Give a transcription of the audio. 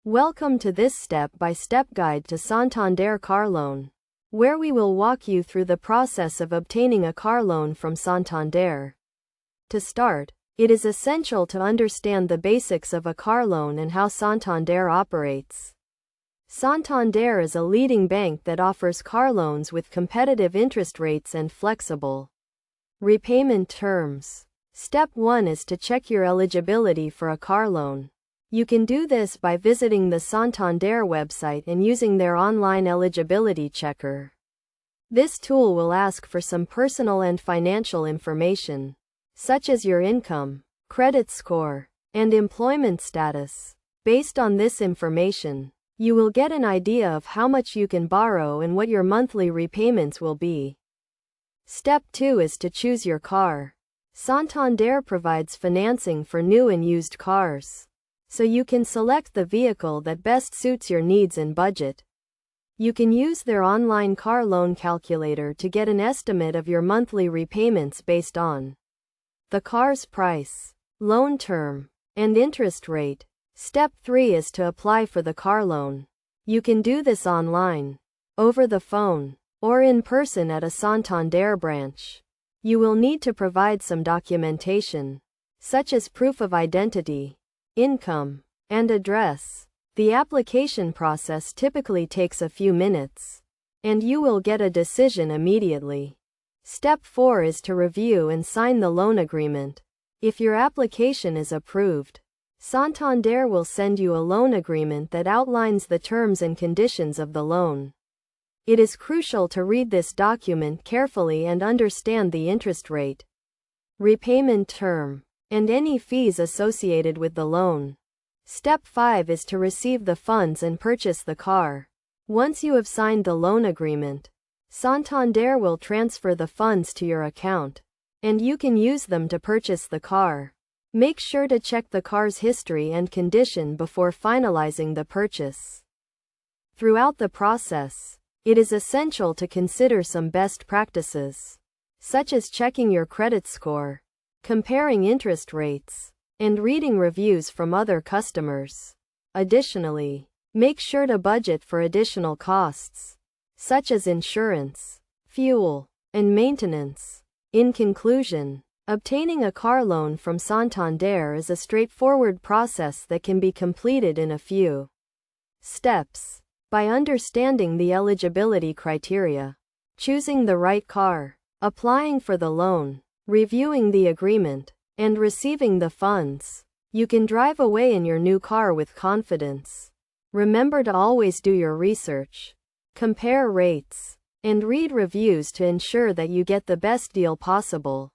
Welcome to this step-by-step guide to Santander car loan, where we will walk you through the process of obtaining a car loan from Santander. To start, it is essential to understand the basics of a car loan and how Santander operates. Santander is a leading bank that offers car loans with competitive interest rates and flexible repayment terms. Step 1 is to check your eligibility for a car loan. You can do this by visiting the Santander website and using their online eligibility checker. This tool will ask for some personal and financial information, such as your income, credit score, and employment status. Based on this information, you will get an idea of how much you can borrow and what your monthly repayments will be. Step 2 is to choose your car. Santander provides financing for new and used cars, so you can select the vehicle that best suits your needs and budget. You can use their online car loan calculator to get an estimate of your monthly repayments based on the car's price, loan term, and interest rate. Step 3 is to apply for the car loan. You can do this online, over the phone, or in person at a Santander branch. You will need to provide some documentation, such as proof of identity, income, and address. The application process typically takes a few minutes, and you will get a decision immediately. Step 4 is to review and sign the loan agreement. If your application is approved, Santander will send you a loan agreement that outlines the terms and conditions of the loan. It is crucial to read this document carefully and understand the interest rate, repayment term, and any fees associated with the loan. Step 5 is to receive the funds and purchase the car. Once you have signed the loan agreement, Santander will transfer the funds to your account, and you can use them to purchase the car. Make sure to check the car's history and condition before finalizing the purchase. Throughout the process, it is essential to consider some best practices, such as checking your credit score, comparing interest rates, and reading reviews from other customers. Additionally, make sure to budget for additional costs, such as insurance, fuel, and maintenance. In conclusion, obtaining a car loan from Santander is a straightforward process that can be completed in a few steps. By understanding the eligibility criteria, choosing the right car, applying for the loan, reviewing the agreement, and receiving the funds, you can drive away in your new car with confidence. Remember to always do your research, compare rates, and read reviews to ensure that you get the best deal possible.